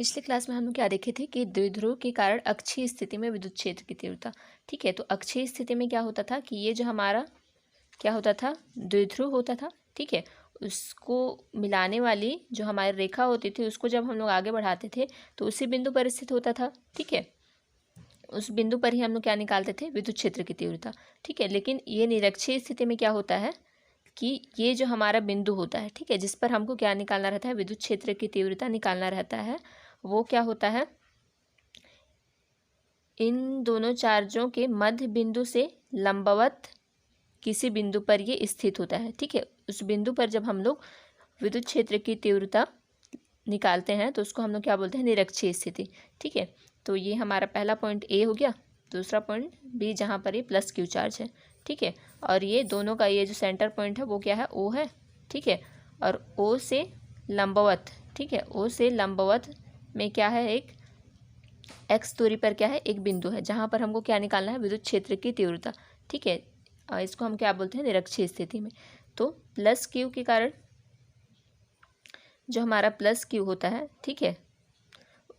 पिछले क्लास में हम लोग क्या देखे थे कि द्विध्रुव के कारण अक्षीय स्थिति में विद्युत क्षेत्र की तीव्रता। ठीक है, तो अक्षीय स्थिति में क्या होता था कि ये जो हमारा क्या होता था, द्विध्रुव होता था। ठीक है, उसको मिलाने वाली जो हमारी रेखा होती थी उसको जब हम लोग आगे बढ़ाते थे तो उसी बिंदु पर स्थित होता था। ठीक है, उस बिंदु पर ही हम लोग क्या निकालते थे, विद्युत क्षेत्र की तीव्रता। ठीक है, लेकिन ये निरक्षीय स्थिति में क्या होता है कि ये जो हमारा बिंदु होता है, ठीक है, जिस पर हमको क्या निकालना रहता है, विद्युत क्षेत्र की तीव्रता निकालना रहता है, वो क्या होता है, इन दोनों चार्जों के मध्य बिंदु से लंबवत किसी बिंदु पर ये स्थित होता है। ठीक है, उस बिंदु पर जब हम लोग विद्युत क्षेत्र की तीव्रता निकालते हैं तो उसको हम लोग क्या बोलते हैं, निरक्षीय स्थिति। ठीक है, तो ये हमारा पहला पॉइंट ए हो गया, दूसरा पॉइंट बी जहाँ पर ये प्लस क्यू चार्ज है। ठीक है, और ये दोनों का ये जो सेंटर पॉइंट है वो क्या है, ओ है। ठीक है, और ओ से लंबवत, ठीक है, ओ से लंबवत में क्या है, एक एक्स दूरी पर क्या है, एक बिंदु है जहाँ पर हमको क्या निकालना है, विद्युत क्षेत्र की तीव्रता। ठीक है, इसको हम क्या बोलते हैं, निरक्षीय स्थिति में। तो प्लस क्यू के कारण जो हमारा प्लस क्यू होता है, ठीक है,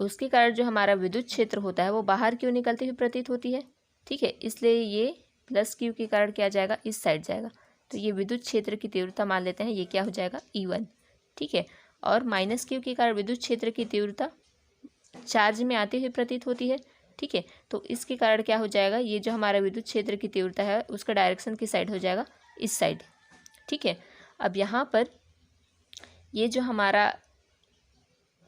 उसके कारण जो हमारा विद्युत क्षेत्र होता है वो बाहर क्यों निकलती हुई प्रतीत होती है। ठीक है, इसलिए ये प्लस क्यू के कारण क्या जाएगा, इस साइड जाएगा। तो ये विद्युत क्षेत्र की तीव्रता मान लेते हैं, ये क्या हो जाएगा, E1। ठीक है, और माइनस क्यू के कारण विद्युत क्षेत्र की तीव्रता चार्ज में आती हुई प्रतीत होती है। ठीक है, तो इसके कारण क्या हो जाएगा, ये जो हमारा विद्युत क्षेत्र की तीव्रता है उसका डायरेक्शन किस साइड हो जाएगा, इस साइड। ठीक है, अब यहाँ पर ये जो हमारा,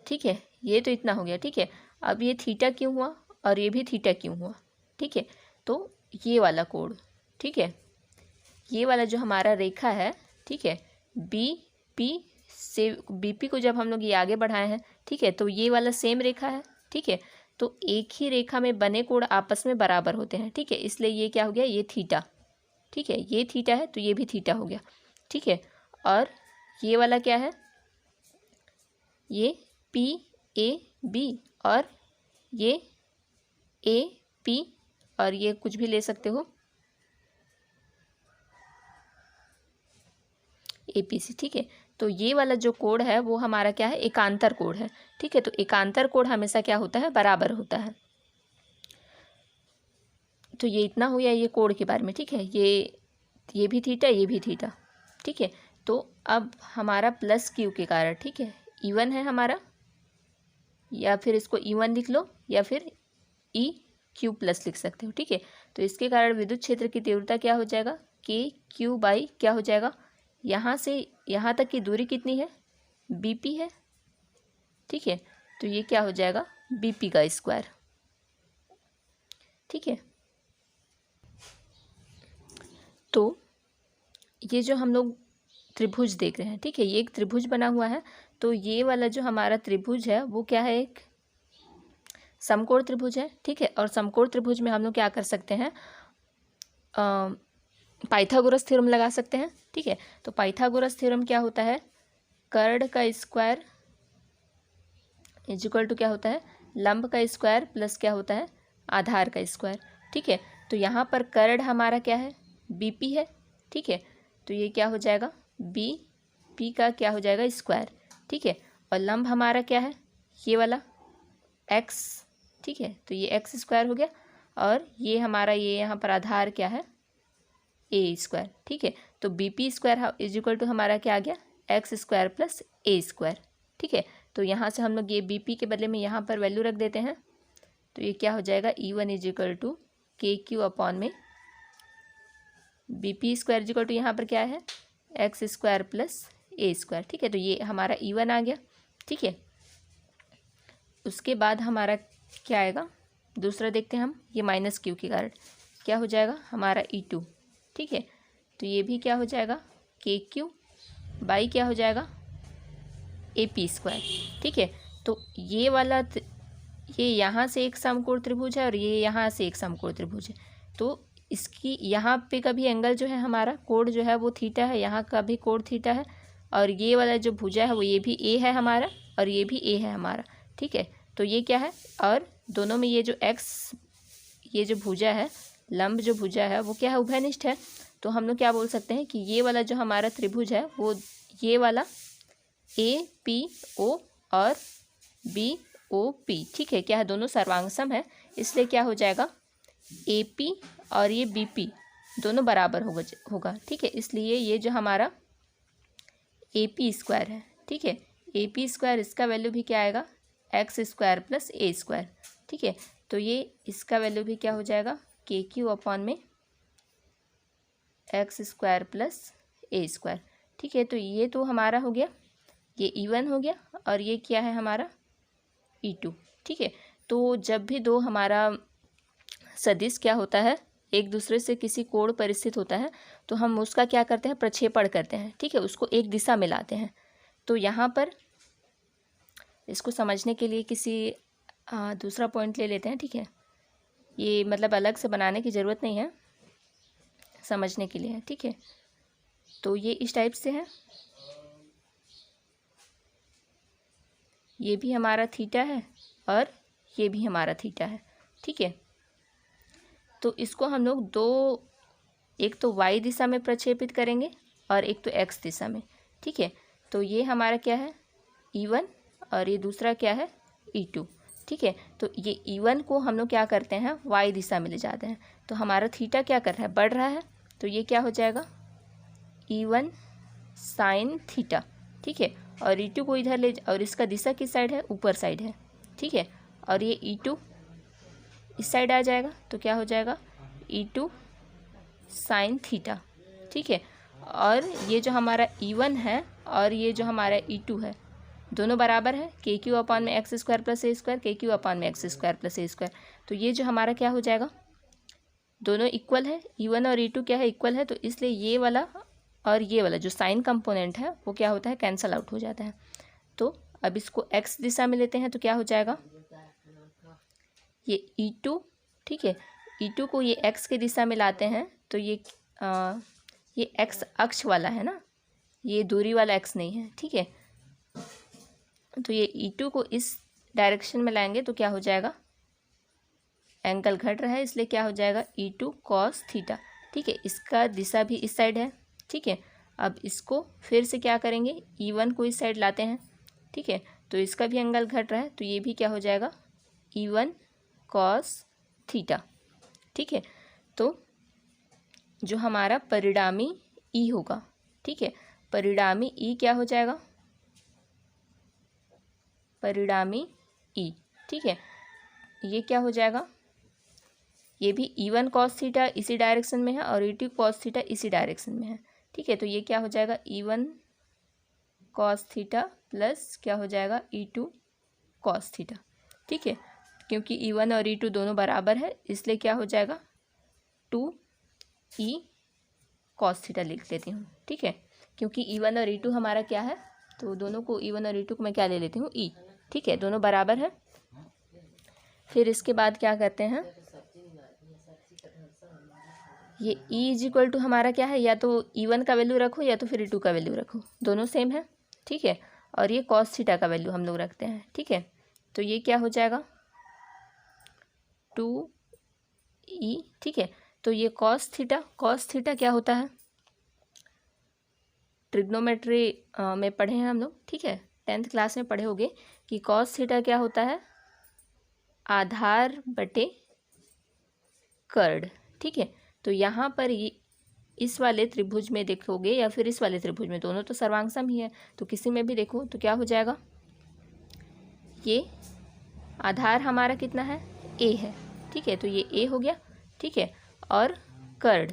ठीक है, ये तो इतना हो गया। ठीक है, अब ये थीटा क्यों हुआ और ये भी थीटा क्यों हुआ। ठीक है, तो ये वाला कोण, ठीक है, ये वाला जो हमारा रेखा है, ठीक है, बी पी से बीपी को जब हम लोग ये आगे बढ़ाए हैं, ठीक है, तो ये वाला सेम रेखा है। ठीक है, तो एक ही रेखा में बने कोण आपस में बराबर होते हैं। ठीक है, इसलिए ये क्या हो गया, ये थीटा। ठीक है, ये थीटा है तो ये भी थीटा हो गया। ठीक है, और ये वाला क्या है, ये पी ए बी, और ये ए पी, और ये कुछ भी ले सकते हो, APC। ठीक है, तो ये वाला जो कोण है वो हमारा क्या है, एकांतर कोण है। ठीक है, तो एकांतर कोण हमेशा क्या होता है, बराबर होता है। तो ये इतना हो गया ये कोण के बारे में। ठीक है, ये भी थीटा, ये भी थीटा। ठीक है, तो अब हमारा प्लस क्यू के कारण, ठीक है, E1 है हमारा, या फिर इसको E1 लिख लो या फिर EQ प्लस लिख सकते हो। ठीक है, तो इसके कारण विद्युत क्षेत्र की तीव्रता क्या हो जाएगा, KQ बाई क्या हो जाएगा, यहाँ से यहाँ तक की दूरी कितनी है, BP है। ठीक है, तो ये क्या हो जाएगा, BP का स्क्वायर। ठीक है, तो ये जो हम लोग त्रिभुज देख रहे हैं, ठीक है, ये एक त्रिभुज बना हुआ है। तो ये वाला जो हमारा त्रिभुज है वो क्या है, एक समकोण त्रिभुज है। ठीक है, और समकोण त्रिभुज में हम लोग क्या कर सकते हैं, पाइथागोरस थ्योरम लगा सकते हैं। ठीक है, तो पाइथागोरस थ्योरम क्या होता है, कर्ण का स्क्वायर इज इक्वल टू क्या होता है, लंब का स्क्वायर प्लस क्या होता है, आधार का स्क्वायर। ठीक है, तो यहाँ पर कर्ण हमारा क्या है, BP है। ठीक है, तो ये क्या हो जाएगा, BP का क्या हो जाएगा, स्क्वायर। ठीक है, और लंब हमारा क्या है, ये वाला x। ठीक है, तो ये x स्क्वायर हो गया, और ये हमारा ये यहाँ पर आधार क्या है, A स्क्वायर। ठीक है, तो BP square is equal to हमारा क्या आ गया, x square plus A square. ठीक है, तो यहाँ से हम लोग ये BP के बदले में यहाँ पर वैल्यू रख देते हैं, तो ये क्या हो जाएगा, E1 is equal to KQ upon में BP square is equal to यहाँ पर क्या है, x square plus A square. ठीक है, तो ये हमारा E1 आ गया। ठीक है, उसके बाद हमारा क्या आएगा, दूसरा देखते हैं हम, ये माइनस क्यू के कारण क्या हो जाएगा, हमारा E2। ठीक है, तो ये भी क्या हो जाएगा, KQ बाई क्या हो जाएगा, AP स्क्वायर। ठीक है, तो ये वाला ये यहाँ से एक समकोण त्रिभुज है और ये यहाँ से एक समकोण त्रिभुज है। तो इसकी यहाँ पे का भी एंगल जो है हमारा कोण जो है वो थीटा है, यहाँ का भी कोण थीटा है, और ये वाला जो भुजा है वो ये भी A है हमारा और ये भी A है हमारा। ठीक है, तो ये क्या है, और दोनों में ये जो x, ये जो भुजा है, लंब जो भुजा है वो क्या है, उभयनिष्ठ है। तो हम लोग क्या बोल सकते हैं कि ये वाला जो हमारा त्रिभुज है वो ये वाला APO और BO ओ पी, ठीक है। क्या है, दोनों सर्वांग सम है, इसलिए क्या हो जाएगा, ए पी और ये बी पी दोनों बराबर होगा, ठीक है। इसलिए ये जो हमारा ए पी स्क्वायर है, ठीक है, ए पी स्क्वायर, इसका वैल्यू भी क्या आएगा, x square plus A square, ठीक है। तो ये इसका वैल्यू भी क्या हो जाएगा, के क्यू अपॉन में X square plus A square, ठीक है। तो ये तो हमारा हो गया, ये E1 हो गया, और ये क्या है हमारा E2, ठीक है। तो जब भी दो हमारा सदिश क्या होता है, एक दूसरे से किसी कोण पर स्थित होता है, तो हम उसका क्या करते हैं, प्रक्षेपण करते हैं, ठीक है, उसको एक दिशा में लाते हैं। तो यहाँ पर इसको समझने के लिए किसी दूसरा पॉइंट ले लेते हैं, ठीक है। ये मतलब अलग से बनाने की ज़रूरत नहीं है, समझने के लिए है, ठीक है। तो ये इस टाइप से है, ये भी हमारा थीटा है और ये भी हमारा थीटा है, ठीक है। तो इसको हम लोग दो, एक तो वाई दिशा में प्रक्षेपित करेंगे और एक तो एक्स दिशा में, ठीक है। तो ये हमारा क्या है, E1 और ये दूसरा क्या है, E2, ठीक है। तो ये E1 को हम लोग क्या करते हैं, वाई दिशा में ले जाते हैं, तो हमारा थीटा क्या कर रहा है, बढ़ रहा है, तो ये क्या हो जाएगा, E1 साइन थीटा, ठीक है। और E2 को इधर ले, और इसका दिशा किस साइड है, ऊपर साइड है, ठीक है। और ये E2 इस साइड आ जाएगा, तो क्या हो जाएगा, E2 साइन थीटा, ठीक है। और ये जो हमारा E1 है और ये जो हमारा E2 है, दोनों बराबर है, के क्यू अपॉन में X square plus A square, के क्यू अपॉन में X square plus A square. तो ये जो हमारा क्या हो जाएगा, दोनों इक्वल है, E1 और E2 क्या है, इक्वल है, तो इसलिए ये वाला और ये वाला जो साइन कंपोनेंट है वो क्या होता है, कैंसल आउट हो जाता है। तो अब इसको एक्स दिशा में लेते हैं, तो क्या हो जाएगा, ये E2, ठीक है, E2 को ये एक्स की दिशा में लाते हैं, तो ये एक्स अक्ष वाला है ना, ये दूरी वाला एक्स नहीं है, ठीक है। तो ये E2 को इस डायरेक्शन में लाएंगे, तो क्या हो जाएगा, एंगल घट रहा है, इसलिए क्या हो जाएगा, E2 कॉस थीटा, ठीक है। इसका दिशा भी इस साइड है, ठीक है। अब इसको फिर से क्या करेंगे, E1 को इस साइड लाते हैं, ठीक है। तो इसका भी एंगल घट रहा है, तो ये भी क्या हो जाएगा, E1 कॉस थीटा, ठीक है। तो जो हमारा परिणामी E होगा, ठीक है, परिणामी E क्या हो जाएगा, परिणामी E, ठीक है, ये क्या हो जाएगा, ये भी E1 कॉस थीटा इसी डायरेक्शन में है और E2 कॉस थीटा इसी डायरेक्शन में है, ठीक है। तो ये क्या हो जाएगा, E1 कॉस थीटा प्लस क्या हो जाएगा, E2 कॉस थीटा, ठीक है। क्योंकि E1 और E2 दोनों बराबर है, इसलिए क्या हो जाएगा, 2E कॉस थीटा लिख लेती हूँ, ठीक है। क्योंकि E1 और E2 हमारा क्या है, तो दोनों को E1 और E2 को मैं क्या ले लेती हूँ, E, ठीक है, दोनों बराबर है। फिर इसके बाद क्या करते हैं, ये E इज इक्वल टू हमारा क्या है, या तो E1 का वैल्यू रखो या तो फिर E2 का वैल्यू रखो, दोनों सेम है, ठीक है। और ये कॉस थीटा का वैल्यू हम लोग रखते हैं, ठीक है। तो ये क्या हो जाएगा, 2E, ठीक है। तो ये कॉस थीटा क्या होता है, ट्रिग्नोमेट्री में पढ़े हैं हम लोग, ठीक है, 10th क्लास में पढ़े होंगे कि कॉस थीटा क्या होता है, आधार बटे कर्ड, ठीक है। तो यहाँ पर ये इस वाले त्रिभुज में देखोगे या फिर इस वाले त्रिभुज में, दोनों तो सर्वांग सम ही है, तो किसी में भी देखो तो क्या हो जाएगा, ये आधार हमारा कितना है, ए है, ठीक है। तो ये ए हो गया, ठीक है। और कर्ड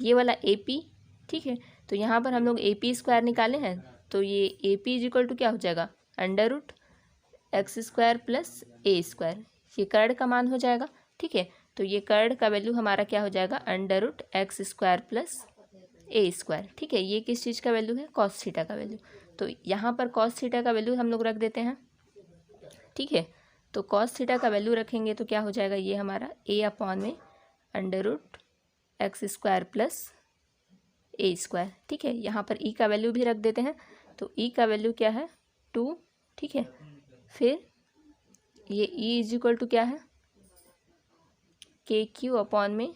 ये वाला ए पी, ठीक है। तो यहाँ पर हम लोग ए पी स्क्वायर निकाले हैं, तो ये A P is equal to क्या हो जाएगा, under root X square plus A square, ये कर्ड का मान हो जाएगा, ठीक है। तो ये कर्ड का वैल्यू हमारा क्या हो जाएगा, under root X square plus A square, ठीक है। ये किस चीज़ का वैल्यू है, कॉस थीटा का वैल्यू। तो यहाँ पर कॉस थीटा का वैल्यू हम लोग रख देते हैं, ठीक है। तो कॉस थीटा का वैल्यू रखेंगे तो क्या हो जाएगा, ये हमारा ए अपॉन में under root X square plus A square, ठीक है। यहाँ पर ई का वैल्यू भी रख देते हैं, तो ई का वैल्यू क्या है, 2, ठीक है। फिर ये ई इज इक्वल टू क्या है, के क्यू अपॉन में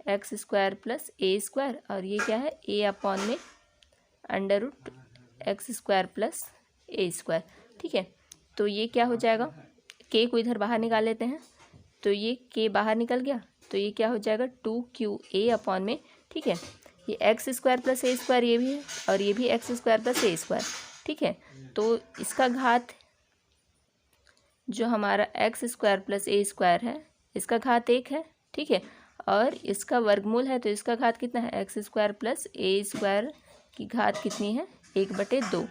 X square plus A square, और ये क्या है, ए अपॉन में under root X square plus A square, ठीक है। तो ये क्या हो जाएगा, के को इधर बाहर निकाल लेते हैं, तो ये के बाहर निकल गया, तो ये क्या हो जाएगा 2QA अपॉन में, ठीक है। ये x square plus A square ये भी है, और ये भी x square plus A square, ठीक है। तो इसका घात जो हमारा x square plus A square है, इसका घात 1 है, ठीक है। और इसका वर्गमूल है, तो इसका घात कितना है, x square plus A square की घात कितनी है, 1/2,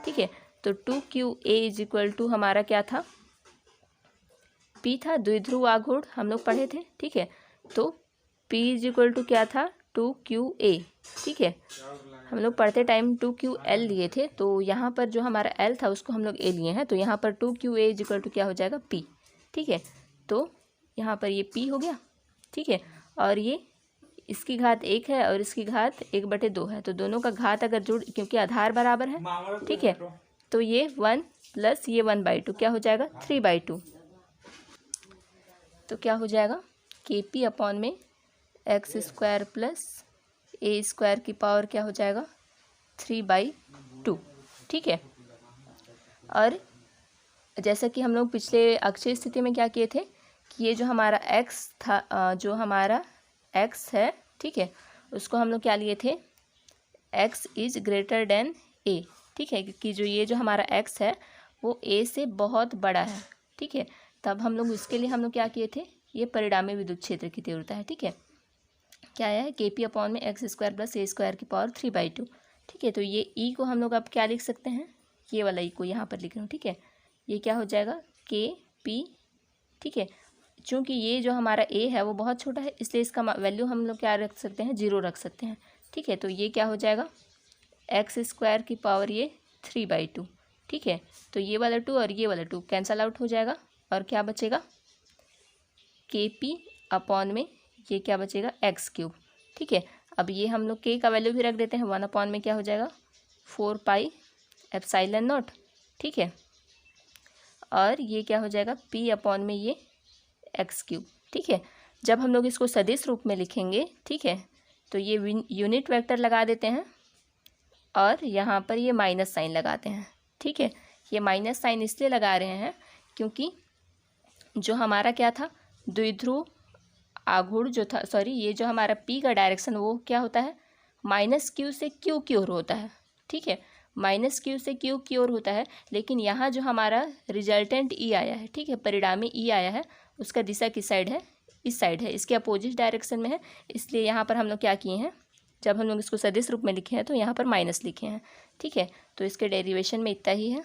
ठीक है। तो 2QA इज इक्वल टू हमारा क्या था, P था, द्विध्रुव आघूर्ण हम लोग पढ़े थे, ठीक है। तो P इज इक्वल टू क्या था, 2QA, ठीक है। हम लोग पढ़ते टाइम 2QL लिए थे, तो यहाँ पर जो हमारा L था उसको हम लोग A लिए हैं, तो यहाँ पर 2QA इज इक्वल टू क्या हो जाएगा P, ठीक है। तो यहाँ पर ये P हो गया, ठीक है। और ये इसकी घात 1 है और इसकी घात 1/2 है, तो दोनों का घात अगर जुड़, क्योंकि आधार बराबर है, ठीक है, तो ये 1 प्लस ये 1/2 क्या हो जाएगा 3/2। तो क्या हो जाएगा KP अपॉन में X square plus A square की पावर क्या हो जाएगा 3/2, ठीक है। और जैसा कि हम लोग पिछले अक्षय स्थिति में क्या किए थे कि ये जो हमारा x था, जो हमारा x है, ठीक है, उसको हम लोग क्या लिए थे, x is greater than a, ठीक है, क्योंकि जो ये जो हमारा x है वो a से बहुत बड़ा है, ठीक है। तब हम लोग उसके लिए हम लोग क्या किए थे, ये परिणामी विद्युत क्षेत्र की तीव्रता है, ठीक है। क्या है KP अपॉन में X square plus A square की पावर 3/2, ठीक है। तो ये E को हम लोग अब क्या लिख सकते हैं, ये वाला E को यहाँ पर लिख रहा हूँ, ठीक है। ये क्या हो जाएगा KP, ठीक है। चूँकि ये जो हमारा A है वो बहुत छोटा है, इसलिए इसका वैल्यू हम लोग क्या रख सकते हैं, 0 रख सकते हैं, ठीक है। तो ये क्या हो जाएगा एक्स स्क्वायर की पावर ये 3/2, ठीक है। तो ये वाला 2 और ये वाला 2 कैंसल आउट हो जाएगा, और क्या बचेगा KP अपॉन में ये क्या बचेगा x³, ठीक है। अब ये हम लोग k का वैल्यू भी रख देते हैं, 1 अपॉन में क्या हो जाएगा 4πε0, ठीक है। और ये क्या हो जाएगा P अपॉन में ये x³, ठीक है। जब हम लोग इसको सदिश रूप में लिखेंगे, ठीक है, तो ये यूनिट वेक्टर लगा देते हैं और यहाँ पर ये माइनस साइन लगाते हैं, ठीक है। ये माइनस साइन इसलिए लगा रहे हैं क्योंकि जो हमारा क्या था द्विध्रुव आघूर्ण जो था, सॉरी, ये जो हमारा P का डायरेक्शन वो क्या होता है -Q से Q की ओर होता है, ठीक है, -Q से Q की ओर होता है। लेकिन यहाँ जो हमारा रिजल्टेंट E आया है, ठीक है, परिणामी E आया है, उसका दिशा किस साइड है, इस साइड है, इसके अपोजिट डायरेक्शन में है। इसलिए यहाँ पर हम लोग क्या किए हैं, जब हम लोग इसको सदिश रूप में लिखे हैं तो यहाँ पर माइनस लिखे हैं, ठीक है। तो इसके डेरिवेशन में इतना ही है।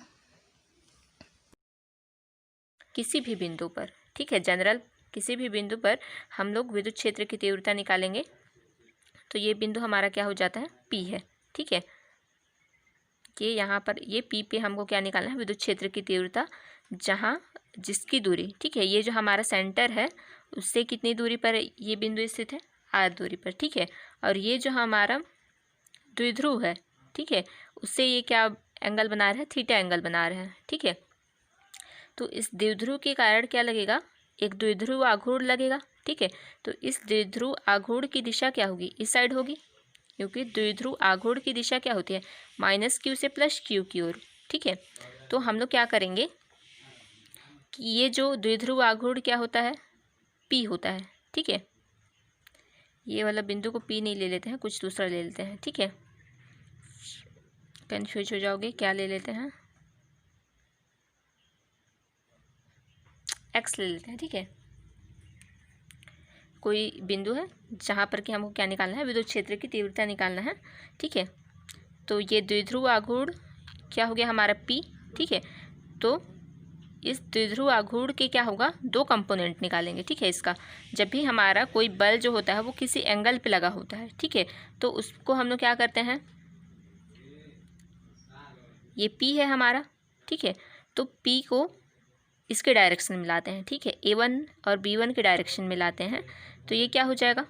किसी भी बिंदु पर, ठीक है, जनरल किसी भी बिंदु पर हम लोग विद्युत क्षेत्र की तीव्रता निकालेंगे, तो ये बिंदु हमारा क्या हो जाता है P है, ठीक है। ये यहाँ पर ये P पे हमको क्या निकालना है, विद्युत क्षेत्र की तीव्रता, जहाँ जिसकी दूरी, ठीक है, ये जो हमारा सेंटर है उससे कितनी दूरी पर ये बिंदु स्थित है, r दूरी पर, ठीक है। और ये जो हमारा द्विध्रुव है, ठीक है, उससे ये क्या एंगल बना रहा है, थीटा एंगल बना रहे हैं, ठीक है। तो इस द्विध्रुव के कारण क्या लगेगा, एक द्विध्रुव आघूर्ण लगेगा, ठीक है। तो इस द्विध्रुव आघूर्ण की दिशा क्या होगी, इस साइड होगी, क्योंकि द्विध्रुव आघूर्ण की दिशा क्या होती है -Q से +Q की ओर, ठीक है। तो हम लोग क्या करेंगे कि ये जो द्विध्रुव आघूर्ण क्या होता है P होता है, ठीक है। ये वाला बिंदु को P नहीं ले लेते हैं, कुछ दूसरा ले लेते हैं, ठीक है, कन्फ्यूज हो जाओगे, क्या ले लेते हैं, x ले लेते हैं, ठीक है। कोई बिंदु है जहाँ पर कि हमको क्या निकालना है, विद्युत क्षेत्र की तीव्रता निकालना है, ठीक है। तो ये द्विध्रुव आघूर्ण क्या हो गया हमारा P, ठीक है। तो इस द्विध्रुव आघूर्ण के क्या होगा, 2 कंपोनेंट निकालेंगे, ठीक है। इसका जब भी हमारा कोई बल जो होता है वो किसी एंगल पे लगा होता है, ठीक है, तो उसको हम लोग क्या करते हैं, ये P है हमारा, ठीक है, तो P को इसके डायरेक्शन में लाते हैं, ठीक है, A1 और B1 के डायरेक्शन में लाते हैं, तो ये क्या हो जाएगा,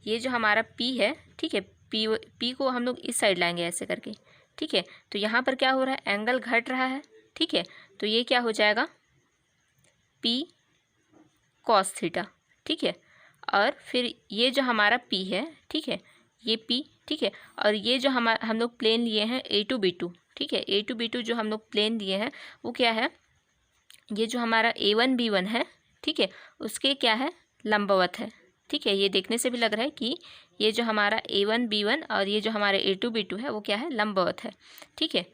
ये जो हमारा P है, ठीक है, P को हम लोग इस साइड लाएंगे ऐसे करके, ठीक है। तो यहाँ पर क्या हो रहा है, एंगल घट रहा है, ठीक है। तो ये क्या हो जाएगा P cos थीटा, ठीक है। और फिर ये जो हमारा P है, ठीक है, ये P, ठीक है। और ये जो हम लोग प्लेन लिए हैं A2 B2, ठीक है, A2 B2 जो हम लोग प्लेन लिए हैं वो क्या है ये जो हमारा A1 B1 है, ठीक है, उसके क्या है, लंबवत है। ठीक है, ये देखने से भी लग रहा है कि ये जो हमारा A1 B1 और ये जो हमारा A2 B2 है वो क्या है, लंबवत है। ठीक है,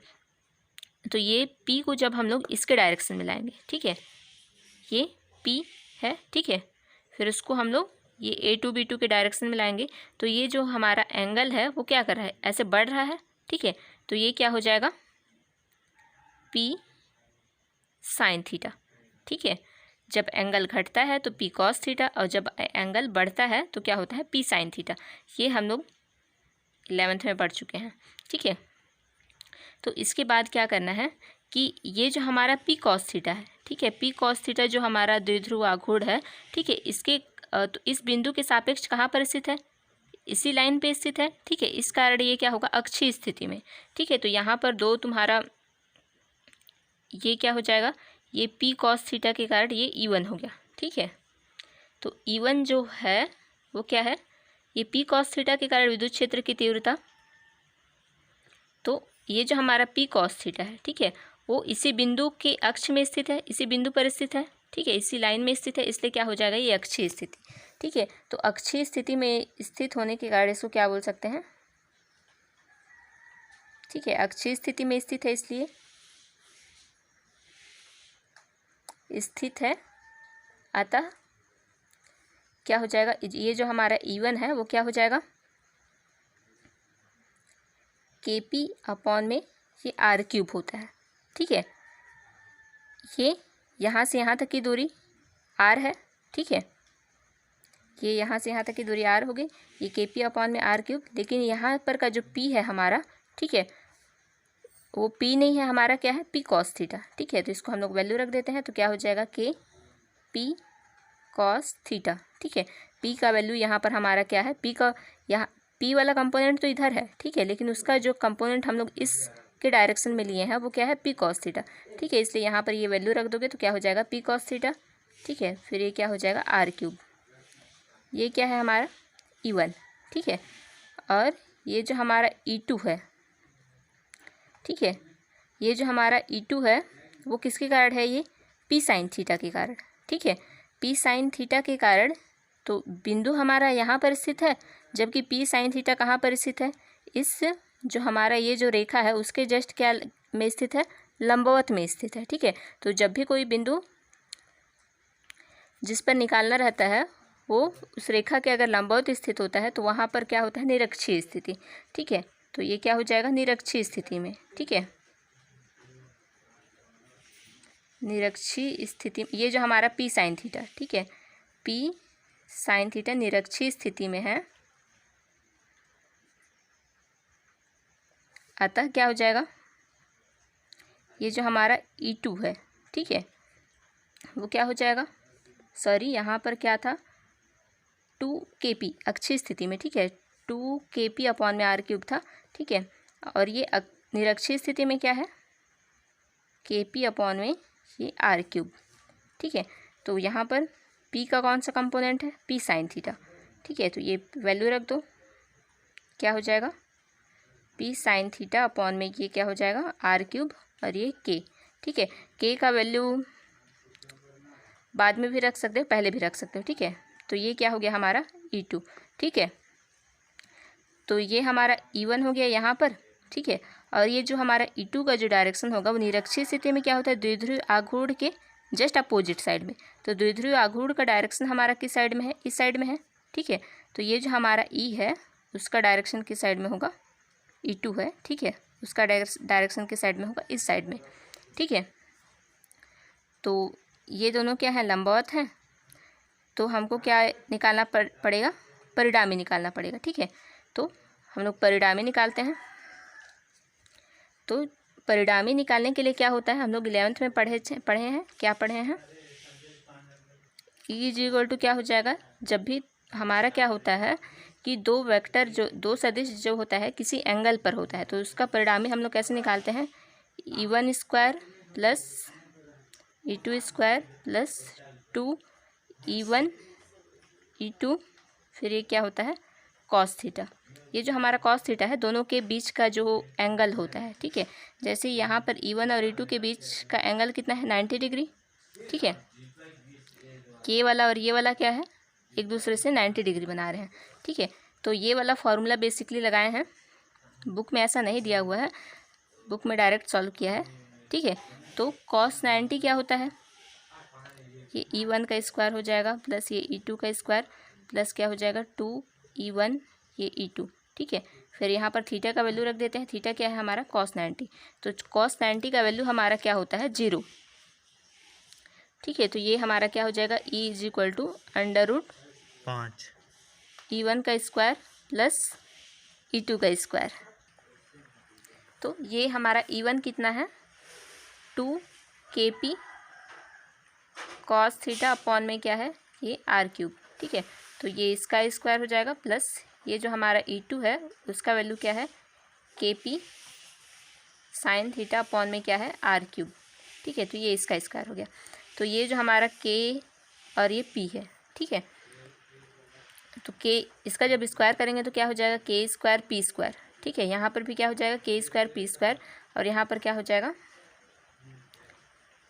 तो ये P को जब हम लोग इसके डायरेक्शन में लाएंगे, ठीक है, ये P है, ठीक है, फिर उसको हम लोग ये A2 B2 के डायरेक्शन में लाएंगे, तो ये जो हमारा एंगल है वो क्या कर रहा है, ऐसे बढ़ रहा है। ठीक है, तो ये क्या हो जाएगा, P साइन थीटा। ठीक है, जब एंगल घटता है तो P कॉस थीटा, और जब एंगल बढ़ता है तो क्या होता है, P साइन थीटा। ये हम लोग 11th में पढ़ चुके हैं। ठीक है, तो इसके बाद क्या करना है कि ये जो हमारा P कॉस थीटा है, ठीक है, P कॉस थीटा जो हमारा द्विध्रुव आघूर्ण है, ठीक है, इसके तो इस बिंदु के सापेक्ष कहाँ पर स्थित है, इसी लाइन पे स्थित है। ठीक है, इस कारण ये क्या होगा, अक्षीय स्थिति में। ठीक है, तो यहाँ पर दो तुम्हारा ये क्या हो जाएगा, ये P कॉस थीटा के कारण ये E1 हो गया। ठीक है, तो E1 जो है वो क्या है, ये P कॉस थीटा के कारण विद्युत क्षेत्र की तीव्रता, तो ये जो हमारा P कॉस थीटा है, ठीक है, वो इसी बिंदु के अक्ष में स्थित है, इसी बिंदु पर स्थित है। ठीक है, इसी लाइन में स्थित है, इसलिए क्या हो जाएगा, ये अक्षीय स्थिति। ठीक है, तो अक्षीय स्थिति में स्थित होने के कारण इसको क्या बोल सकते हैं, ठीक है, अक्षीय स्थिति में स्थित है इसलिए स्थित है, अतः क्या हो जाएगा, ये जो हमारा E1 है वो क्या हो जाएगा, KP अपॉन में ये R³ होता है। ठीक है, ये यहाँ से यहाँ तक की दूरी R है। ठीक है, ये यहाँ से यहाँ तक की दूरी R होगी, ये KP अपॉन में R³, लेकिन यहाँ पर का जो P है हमारा, ठीक है, वो P नहीं है, हमारा क्या है, P कॉस थीटा। ठीक है, तो इसको हम लोग वैल्यू रख देते हैं, तो क्या हो जाएगा, KP कॉस थीटा। ठीक है, P का वैल्यू यहाँ पर हमारा क्या है, P का यहाँ P वाला कंपोनेंट तो इधर है, ठीक है, लेकिन उसका जो कंपोनेंट हम लोग इस के डायरेक्शन में लिए हैं वो क्या है, P कॉस थीटा। ठीक है, इसलिए यहाँ पर ये वैल्यू रख दोगे तो क्या हो जाएगा, P कॉस थीटा। ठीक है, फिर ये क्या हो जाएगा, R³। ये क्या है हमारा E1। ठीक है, और ये जो हमारा E2 है, ठीक है, ये जो हमारा E2 है वो किसके कारण है, ये P साइन थीटा के कारण। ठीक है, P साइन थीटा के कारण, तो बिंदु हमारा यहाँ पर स्थित है, जबकि P साइन थीटा कहाँ पर स्थित है, इस जो हमारा ये जो रेखा है उसके जस्ट क्या में स्थित है, लंबवत में स्थित है। ठीक है, तो जब भी कोई बिंदु जिस पर निकालना रहता है वो उस रेखा के अगर लंबवत स्थित होता है तो वहाँ पर क्या होता है, निरक्षीय स्थिति। ठीक है, तो ये क्या हो जाएगा, निरक्षीय स्थिति में। ठीक है, निरक्षीय स्थिति, ये जो हमारा P साइन थीटा, ठीक है, P साइन थीटा निरक्षीय स्थिति में है, अतः क्या हो जाएगा, ये जो हमारा E2 है, ठीक है, वो क्या हो जाएगा, सॉरी यहाँ पर क्या था, 2KP अक्षीय स्थिति में। ठीक है, 2KP अपॉन में R³ था। ठीक है, और ये निरक्षीय स्थिति में क्या है, KP अपॉन में ये R³। ठीक है, तो यहाँ पर P का कौन सा कंपोनेंट है, P साइन थीटा। ठीक है, तो ये वैल्यू रख दो, क्या हो जाएगा, P साइन थीटा अपॉन में ये क्या हो जाएगा, R³ और ये K। ठीक है, K का वैल्यू बाद में भी रख सकते हो, पहले भी रख सकते हो। ठीक है, तो ये क्या हो गया हमारा E2। ठीक है, तो ये हमारा E1 हो गया यहाँ पर। ठीक है, और ये जो हमारा E2 का जो डायरेक्शन होगा वो निरक्षीय स्थिति में क्या होता है, द्विध्रुव आघूर्ण के जस्ट अपोजिट साइड में। तो द्विध्रुव आघूर्ण का डायरेक्शन हमारा किस साइड में है, इस साइड में है। ठीक है, तो ये जो हमारा E है उसका डायरेक्शन किस साइड में होगा, E2 है। ठीक है, उसका डायरेक्शन किस साइड में होगा, इस साइड में। ठीक है, तो ये दोनों क्या है, लंबवत हैं, तो हमको क्या निकालना पड़ेगा, परिणामी निकालना पड़ेगा। ठीक है, तो हम लोग परिणामी निकालते हैं। तो परिणामी निकालने के लिए क्या होता है, हम लोग 11th में पढ़े हैं, क्या पढ़े हैं, E = क्या हो जाएगा, जब भी हमारा क्या होता है कि दो वेक्टर जो दो सदिश जो होता है किसी एंगल पर होता है, तो उसका परिणामी हम लोग कैसे निकालते हैं, E1² plus E2² plus 2E1 E2, फिर ये क्या होता है, कॉस थीटा। ये जो हमारा कॉस थीटा है दोनों के बीच का जो एंगल होता है। ठीक है, जैसे यहाँ पर E1 और E2 के बीच का एंगल कितना है, 90 डिग्री। ठीक है। के वाला और ये वाला क्या है, एक दूसरे से 90 डिग्री बना रहे हैं। ठीक है, तो ये वाला फॉर्मूला बेसिकली लगाए हैं, बुक में ऐसा नहीं दिया हुआ है, बुक में डायरेक्ट सॉल्व किया है। ठीक है, तो cos 90 क्या होता है, ये E1 का स्क्वायर हो जाएगा प्लस ये E2 का स्क्वायर प्लस क्या हो जाएगा 2E1 ये E2। ठीक है, फिर यहाँ पर थीटा का वैल्यू रख देते हैं। थीटा क्या है हमारा cos 90, तो cos 90 का वैल्यू हमारा क्या होता है 0। ठीक है, तो ये हमारा क्या हो जाएगा E is equal to √5 E1 का स्क्वायर प्लस E2 का स्क्वायर। तो ये हमारा E1 कितना है 2kp cos थीटा अपॉन में क्या है ये r3। ठीक है, तो ये इसका स्क्वायर हो जाएगा प्लस ये जो हमारा E2 है उसका वैल्यू क्या है kp साइन थीटा अपॉन में क्या है r3। ठीक है, तो ये इसका स्क्वायर हो गया। तो ये जो हमारा k और ये p है। ठीक है, तो k इसका जब स्क्वायर करेंगे तो क्या हो जाएगा k स्क्वायर p स्क्वायर। ठीक है, यहाँ पर भी क्या हो जाएगा k स्क्वायर p स्क्वायर, और यहाँ पर क्या हो जाएगा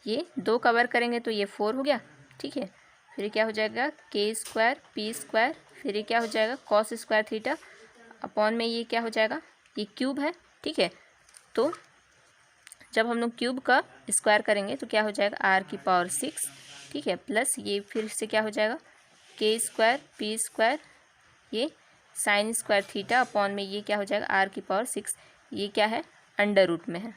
ये 2 कवर करेंगे तो ये 4 हो गया। ठीक है, फिर क्या हो जाएगा k स्क्वायर p स्क्वायर, फिर ये क्या हो जाएगा कॉस स्क्वायर थीटा अपॉन में ये क्या हो जाएगा ये क्यूब है। ठीक है, तो जब हम लोग क्यूब का स्क्वायर करेंगे तो क्या हो जाएगा r⁶। ठीक है, प्लस ये फिर से क्या हो जाएगा k स्क्वायर p स्क्वायर ये साइन स्क्वायर थीटा अपॉन में ये क्या हो जाएगा r⁶। ये क्या है अंडर रूट में है।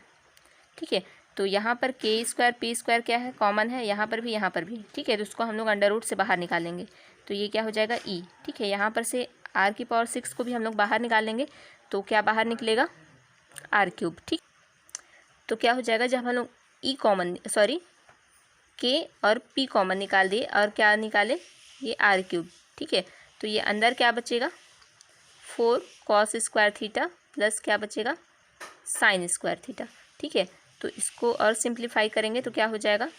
ठीक है, तो यहाँ पर k स्क्वायर p स्क्वायर क्या है कॉमन है, यहाँ पर भी यहाँ पर भी। ठीक है, तो उसको हम लोग अंडर रूट से बाहर निकालेंगे तो ये क्या हो जाएगा e। ठीक है, यहाँ पर से r⁶ को भी हम लोग बाहर निकालेंगे तो क्या बाहर निकलेगा r3। ठीक, तो क्या हो जाएगा जब हम लोग k और p कॉमन निकाल दिए और क्या निकाले ये r3। ठीक है, तो ये अंदर क्या बचेगा 4 cos स्क्वायर थीटा प्लस क्या बचेगा साइन स्क्वायर थीटा। ठीक है, तो इसको और सिंप्लीफाई करेंगे तो क्या हो जाएगा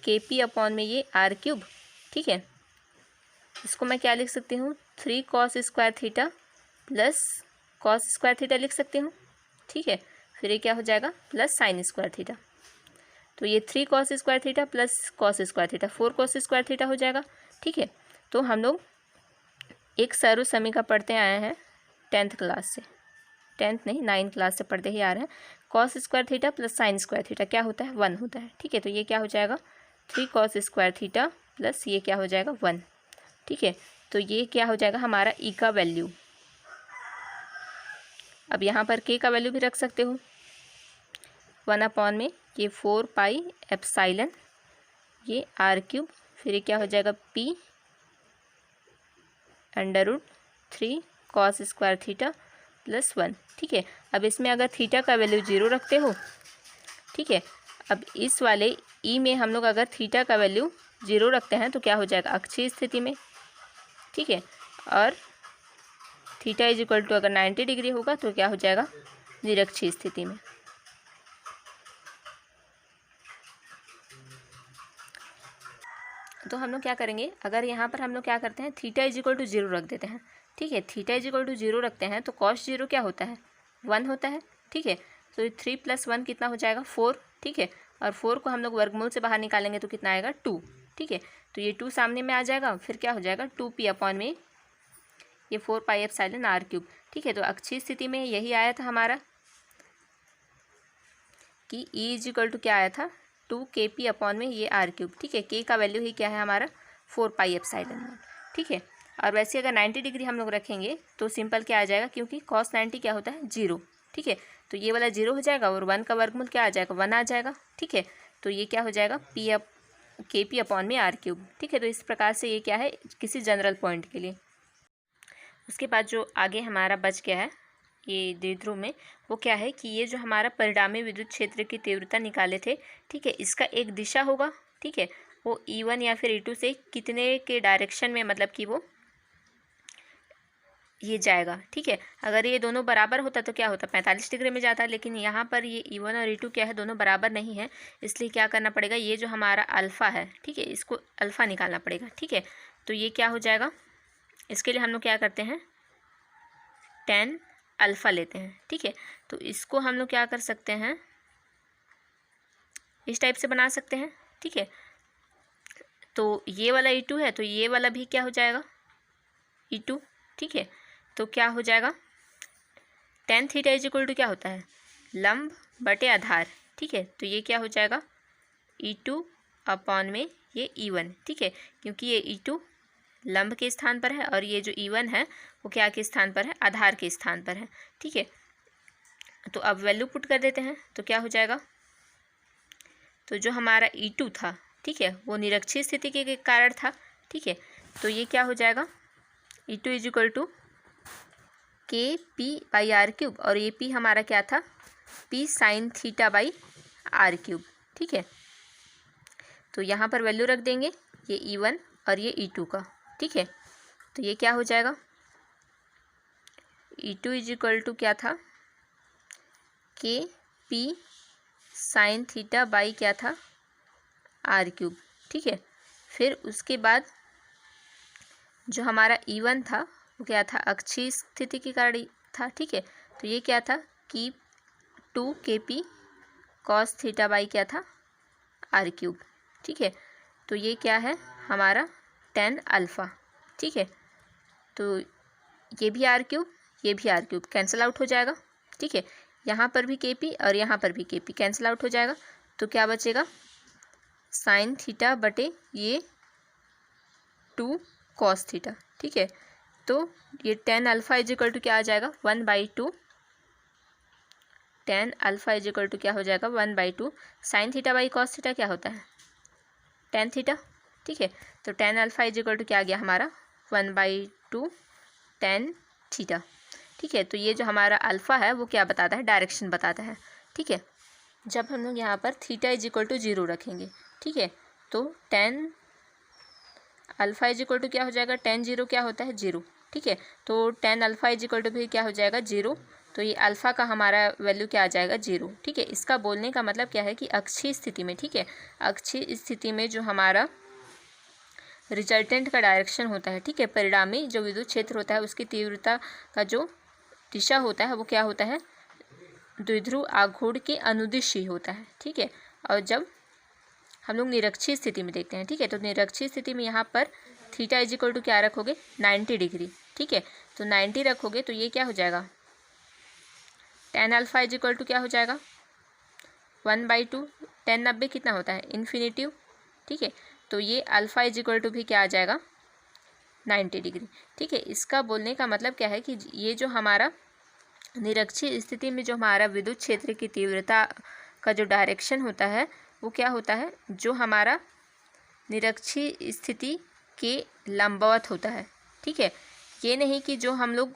kp अपॉन में ये r3। ठीक है, इसको मैं क्या लिख सकती हूँ 3 cos square theta plus cos square theta लिख सकती हूँ। ठीक है, फिर ये क्या हो जाएगा प्लस साइन स्क्वायर थीटा, तो ये 3 cos square theta plus cos square theta 4 cos square theta हो जाएगा। ठीक है, तो हम लोग एक सर्व समीकरण पढ़ते आए हैं 10th क्लास से, 10th नहीं 9th क्लास से पढ़ते ही आ रहे हैं। cos square theta plus sine square theta क्या होता है 1 होता है। ठीक है, तो ये क्या हो जाएगा 3 cos स्क्वायर थीटा प्लस ये क्या हो जाएगा 1। ठीक है, तो ये क्या हो जाएगा हमारा e का वैल्यू। अब यहाँ पर k का वैल्यू भी रख सकते हो 1 अपॉन में ये 4 पाई एप्साइलन ये r3, फिर ये क्या हो जाएगा p √3 cos square theta plus 1। ठीक है, अब इसमें अगर थीटा का वैल्यू 0 रखते हो। ठीक है, अब इस वाले ई में हम लोग अगर थीटा का वैल्यू 0 रखते हैं तो क्या हो जाएगा अक्षीय स्थिति में। ठीक है, और थीटा इज इक्वल टू अगर 90 डिग्री होगा तो क्या हो जाएगा निरक्षीय स्थिति में। तो हम लोग क्या करेंगे अगर यहाँ पर हम लोग क्या करते हैं थीटा इज इक्वल टू 0 रख देते हैं। ठीक है, थीटा इज इक्वल टू 0 रखते हैं तो cos 0 क्या होता है 1 होता है। ठीक है, तो 3 + 1 कितना हो जाएगा 4। ठीक है, और 4 को हम लोग वर्गमूल से बाहर निकालेंगे तो कितना आएगा 2। ठीक है, तो ये 2 सामने में आ जाएगा, फिर क्या हो जाएगा 2p अपॉन में ये 4 पाई एप्सिलॉन r3। ठीक है, तो अक्षीय स्थिति में यही आया था हमारा कि E इज इक्वल टू क्या आया था 2kp अपॉन में ये r3। ठीक है, k का वैल्यू ही क्या है हमारा 4 पाई एप्सिलॉन। ठीक है, और वैसे अगर 90 डिग्री हम लोग रखेंगे तो सिंपल क्या आ जाएगा क्योंकि cos 90 क्या होता है 0। ठीक है, तो ये वाला 0 हो जाएगा और 1 का वर्गमूल क्या आ जाएगा 1 आ जाएगा। ठीक है, तो ये क्या हो जाएगा kp अपॉन में r3। ठीक है, तो इस प्रकार से ये क्या है किसी जनरल पॉइंट के लिए। उसके बाद जो आगे हमारा बच गया है ये द्विध्रुव में वो क्या है कि ये जो हमारा परिणामी विद्युत क्षेत्र की तीव्रता निकाले थे। ठीक है, इसका एक दिशा होगा। ठीक है, वो E1 या फिर E2 से कितने के डायरेक्शन में मतलब कि वो ये जाएगा। ठीक है, अगर ये दोनों बराबर होता तो क्या होता 45 डिग्री में जाता, लेकिन यहाँ पर ये E1 और E2 क्या है दोनों बराबर नहीं है, इसलिए क्या करना पड़ेगा ये जो हमारा अल्फ़ा है। ठीक है, इसको अल्फ़ा निकालना पड़ेगा। ठीक है, तो ये क्या हो जाएगा इसके लिए हम लोग क्या करते हैं tan अल्फ़ा लेते हैं। ठीक है, तो इसको हम लोग क्या कर सकते हैं इस टाइप से बना सकते हैं। ठीक है, तो ये वाला E2 है, तो ये वाला भी क्या हो जाएगा, E2, ठीक है। तो क्या हो जाएगा, tan theta is equal to क्या होता है, लंब बटे आधार, ठीक है। तो ये क्या हो जाएगा, E2 अपॉन में ये E1, ठीक है, क्योंकि ये E2 लंब के स्थान पर है और ये जो E1 है वो क्या के स्थान पर है, आधार के स्थान पर है, ठीक है। तो अब वैल्यू पुट कर देते हैं, तो क्या हो जाएगा, तो जो हमारा E2 था, ठीक है, वो निरक्षीय स्थिति के कारण था, ठीक है। तो ये क्या हो जाएगा, E2 is equal to KP/r3, और ये P हमारा क्या था, P sin θ/r3, ठीक है। तो यहाँ पर वैल्यू रख देंगे, ये E1 और ये E2 का, ठीक है। तो ये क्या हो जाएगा, E2 इज इक्वल टू क्या था, KP sin θ/ क्या था, r3, ठीक है। फिर उसके बाद जो हमारा E1 था वो क्या था, अक्षीय स्थिति के कारण था, ठीक है। तो ये क्या था कि 2KP cos θ/ क्या था, r3, ठीक है। तो ये क्या है हमारा tan अल्फ़ा, ठीक है। तो ये भी r3, ये भी r3 कैंसिल आउट हो जाएगा, ठीक है। यहाँ पर भी KP और यहाँ पर भी KP कैंसिल आउट हो जाएगा, तो क्या बचेगा, साइन थीटा बटे ये 2 cos थीटा, ठीक है। तो ये tan alpha is equal to क्या आ जाएगा, 1/2, tan alpha is equal to क्या हो जाएगा, 1/2 sine theta by cos theta क्या होता है, tan थीटा, ठीक है। तो tan alpha is equal to क्या आ गया हमारा, 1/2 tan थीटा, ठीक है। तो ये जो हमारा अल्फ़ा है वो क्या बताता है, डायरेक्शन बताता है, ठीक है। जब हम लोग यहाँ पर थीटा इज इक्वल टू 0 रखेंगे, ठीक है, तो tan alpha is equal to क्या हो जाएगा, tan 0 क्या होता है, 0, ठीक है। तो tan alpha is equal to भी क्या हो जाएगा, 0। तो ये अल्फ़ा का हमारा वैल्यू क्या आ जाएगा, 0, ठीक है। इसका बोलने का मतलब क्या है कि अक्षीय स्थिति में, ठीक है, अक्षीय स्थिति में जो हमारा रिजल्टेंट का डायरेक्शन होता है, ठीक है, परिणामी जो विद्युत क्षेत्र होता है उसकी तीव्रता का जो दिशा होता है वो क्या होता है, द्विध्रुव आघूर्ण के अनुदिश ही होता है, ठीक है। और जब हम लोग निरक्षीय स्थिति में देखते हैं, ठीक है, तो निरक्षीय स्थिति में यहाँ पर थीटा इज इक्वल टू क्या रखोगे, 90 डिग्री, ठीक है। तो 90 रखोगे तो ये क्या हो जाएगा, tan alpha is equal to क्या हो जाएगा, 1/2, tan 90 कितना होता है, इन्फिनिटिव, ठीक है। तो ये अल्फ़ा इज इक्वल टू भी क्या आ जाएगा, 90 डिग्री, ठीक है। इसका बोलने का मतलब क्या है कि ये जो हमारा निरक्षीय स्थिति में जो हमारा विद्युत क्षेत्र की तीव्रता का जो डायरेक्शन होता है वो क्या होता है, जो हमारा निरक्षीय स्थिति के लंबवत होता है, ठीक है। ये नहीं कि जो हम लोग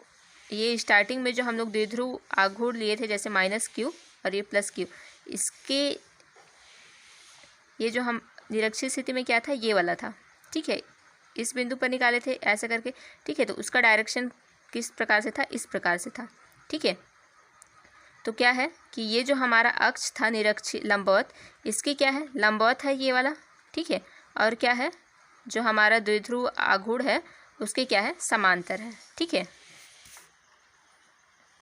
ये स्टार्टिंग में जो हम लोग द्विध्रुव आघूर्ण लिए थे जैसे -q और ये +q, इसके ये जो हम निरक्षीय स्थिति में क्या था, ये वाला था, ठीक है, इस बिंदु पर निकाले थे ऐसे करके, ठीक है। तो उसका डायरेक्शन किस प्रकार से था, इस प्रकार से था, ठीक है। तो क्या है कि ये जो हमारा अक्ष था निरक्षीय लंबवत, इसके क्या है, लंबवत है ये वाला, ठीक है। और क्या है, जो हमारा द्विध्रुव आघूर्ण है उसके क्या है, समांतर है, ठीक है।